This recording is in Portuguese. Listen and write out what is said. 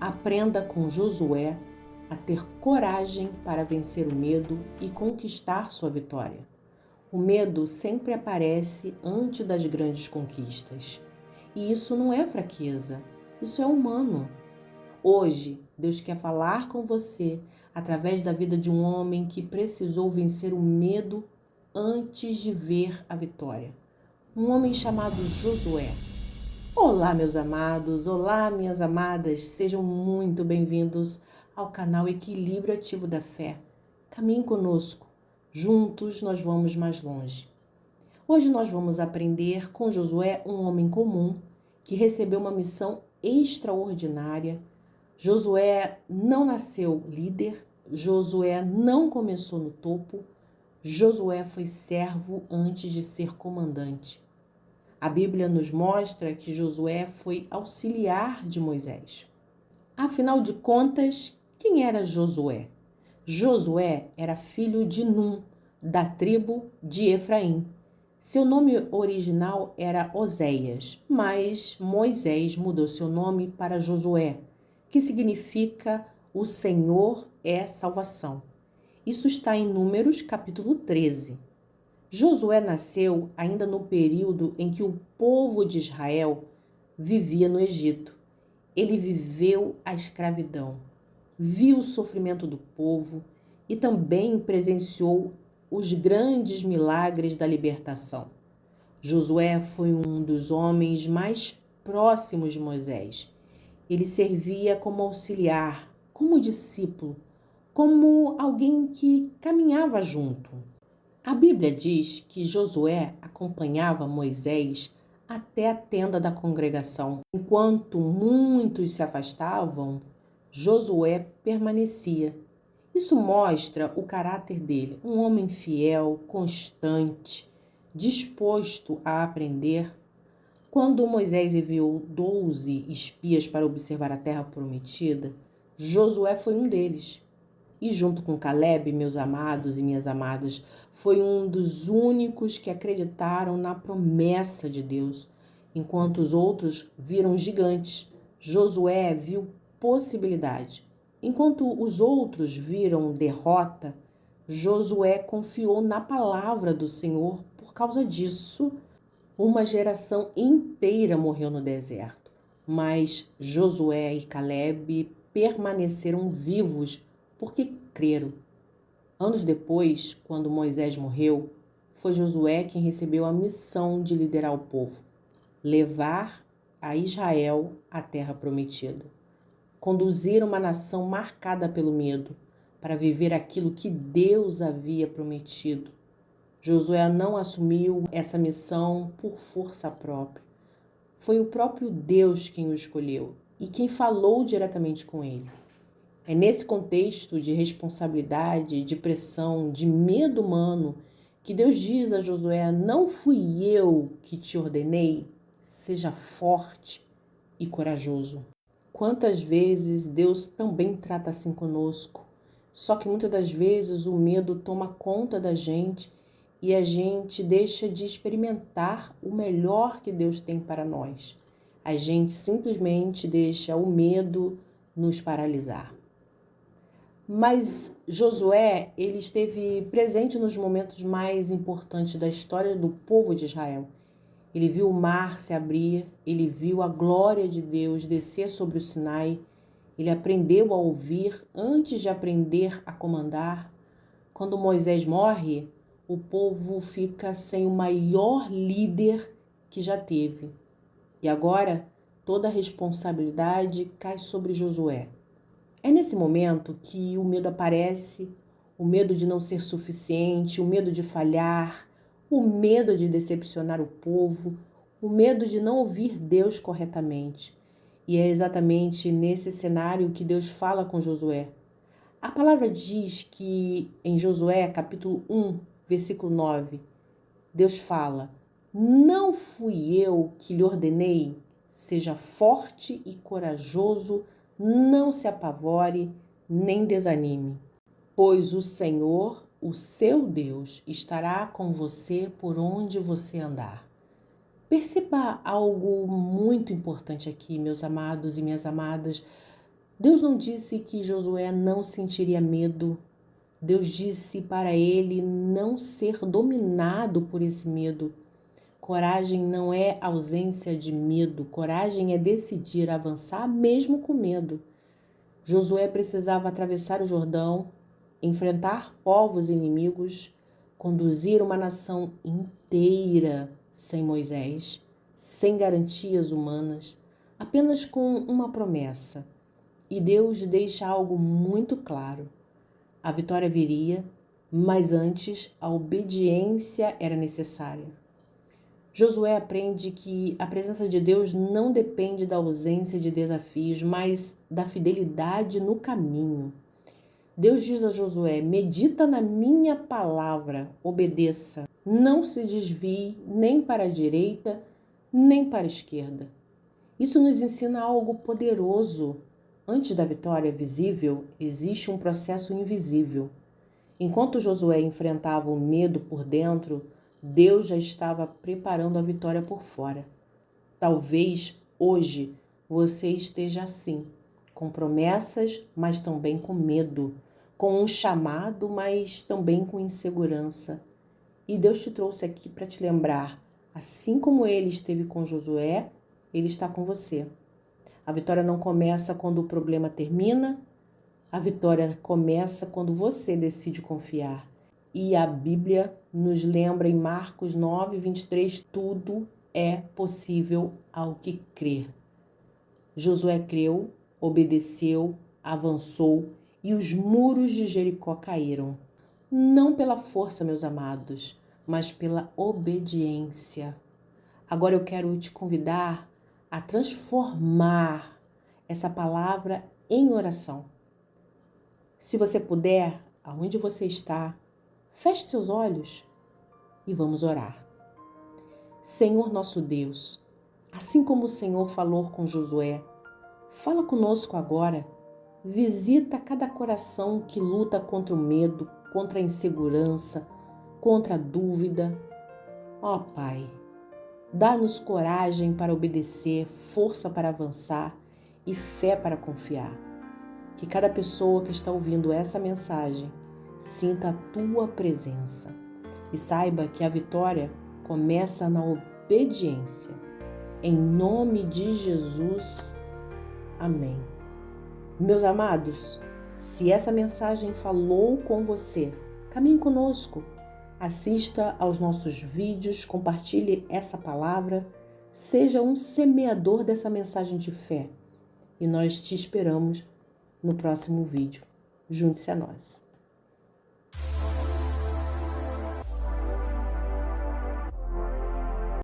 Aprenda com Josué a ter coragem para vencer o medo e conquistar sua vitória. O medo sempre aparece antes das grandes conquistas. E isso não é fraqueza, isso é humano. Hoje, Deus quer falar com você através da vida de um homem que precisou vencer o medo antes de ver a vitória. Um homem chamado Josué. Olá, meus amados, olá, minhas amadas, sejam muito bem-vindos ao canal Equilíbrio Ativo da Fé. Caminhe conosco, juntos nós vamos mais longe. Hoje nós vamos aprender com Josué, um homem comum que recebeu uma missão extraordinária. Josué não nasceu líder, Josué não começou no topo, Josué foi servo antes de ser comandante. A Bíblia nos mostra que Josué foi auxiliar de Moisés. Afinal de contas, quem era Josué? Josué era filho de Num, da tribo de Efraim. Seu nome original era Oséias, mas Moisés mudou seu nome para Josué, que significa o Senhor é salvação. Isso está em Números capítulo 13. Josué nasceu ainda no período em que o povo de Israel vivia no Egito. Ele viveu a escravidão, viu o sofrimento do povo e também presenciou os grandes milagres da libertação. Josué foi um dos homens mais próximos de Moisés. Ele servia como auxiliar, como discípulo, como alguém que caminhava junto. A Bíblia diz que Josué acompanhava Moisés até a tenda da congregação. Enquanto muitos se afastavam, Josué permanecia. Isso mostra o caráter dele, um homem fiel, constante, disposto a aprender. Quando Moisés enviou 12 espias para observar a terra prometida, Josué foi um deles. E junto com Caleb, meus amados e minhas amadas, foi um dos únicos que acreditaram na promessa de Deus. Enquanto os outros viram gigantes, Josué viu possibilidade. Enquanto os outros viram derrota, Josué confiou na palavra do Senhor. Por causa disso, uma geração inteira morreu no deserto. Mas Josué e Caleb permaneceram vivos porque creram. Anos depois, quando Moisés morreu, foi Josué quem recebeu a missão de liderar o povo, levar a Israel à terra prometida, conduzir uma nação marcada pelo medo para viver aquilo que Deus havia prometido. Josué não assumiu essa missão por força própria. Foi o próprio Deus quem o escolheu e quem falou diretamente com ele. É nesse contexto de responsabilidade, de pressão, de medo humano, que Deus diz a Josué: não fui eu que te ordenei, seja forte e corajoso. Quantas vezes Deus também trata assim conosco, só que muitas das vezes o medo toma conta da gente e a gente deixa de experimentar o melhor que Deus tem para nós. A gente simplesmente deixa o medo nos paralisar. Mas Josué, ele esteve presente nos momentos mais importantes da história do povo de Israel. Ele viu o mar se abrir, ele viu a glória de Deus descer sobre o Sinai, ele aprendeu a ouvir antes de aprender a comandar. Quando Moisés morre, o povo fica sem o maior líder que já teve. E agora, toda a responsabilidade cai sobre Josué. É nesse momento que o medo aparece, o medo de não ser suficiente, o medo de falhar, o medo de decepcionar o povo, o medo de não ouvir Deus corretamente. E é exatamente nesse cenário que Deus fala com Josué. A palavra diz que em Josué, capítulo 1, versículo 9, Deus fala: não fui eu que lhe ordenei, seja forte e corajoso, não se apavore, nem desanime, pois o Senhor, o seu Deus, estará com você por onde você andar. Perceba algo muito importante aqui, meus amados e minhas amadas. Deus não disse que Josué não sentiria medo. Deus disse para ele não ser dominado por esse medo. Coragem não é ausência de medo. Coragem é decidir avançar mesmo com medo. Josué precisava atravessar o Jordão, enfrentar povos inimigos, conduzir uma nação inteira sem Moisés, sem garantias humanas, apenas com uma promessa. E Deus deixa algo muito claro. A vitória viria, mas antes a obediência era necessária. Josué aprende que a presença de Deus não depende da ausência de desafios, mas da fidelidade no caminho. Deus diz a Josué: medita na minha palavra, obedeça. Não se desvie nem para a direita, nem para a esquerda. Isso nos ensina algo poderoso. Antes da vitória visível, existe um processo invisível. Enquanto Josué enfrentava o medo por dentro, Deus já estava preparando a vitória por fora. Talvez hoje você esteja assim, com promessas, mas também com medo, com um chamado, mas também com insegurança. E Deus te trouxe aqui para te lembrar, assim como Ele esteve com Josué, Ele está com você. A vitória não começa quando o problema termina, a vitória começa quando você decide confiar. E a Bíblia nos lembra em Marcos 9:23, tudo é possível ao que crer. Josué creu, obedeceu, avançou e os muros de Jericó caíram. Não pela força, meus amados, mas pela obediência. Agora eu quero te convidar a transformar essa palavra em oração. Se você puder, aonde você está, feche seus olhos e vamos orar. Senhor nosso Deus, assim como o Senhor falou com Josué, fala conosco agora. Visita cada coração que luta contra o medo, contra a insegurança, contra a dúvida. Ó Pai, dá-nos coragem para obedecer, força para avançar e fé para confiar. Que cada pessoa que está ouvindo essa mensagem sinta a Tua presença e saiba que a vitória começa na obediência. Em nome de Jesus, amém. Meus amados, se essa mensagem falou com você, caminhe conosco. Assista aos nossos vídeos, compartilhe essa palavra, seja um semeador dessa mensagem de fé. E nós te esperamos no próximo vídeo. Junte-se a nós.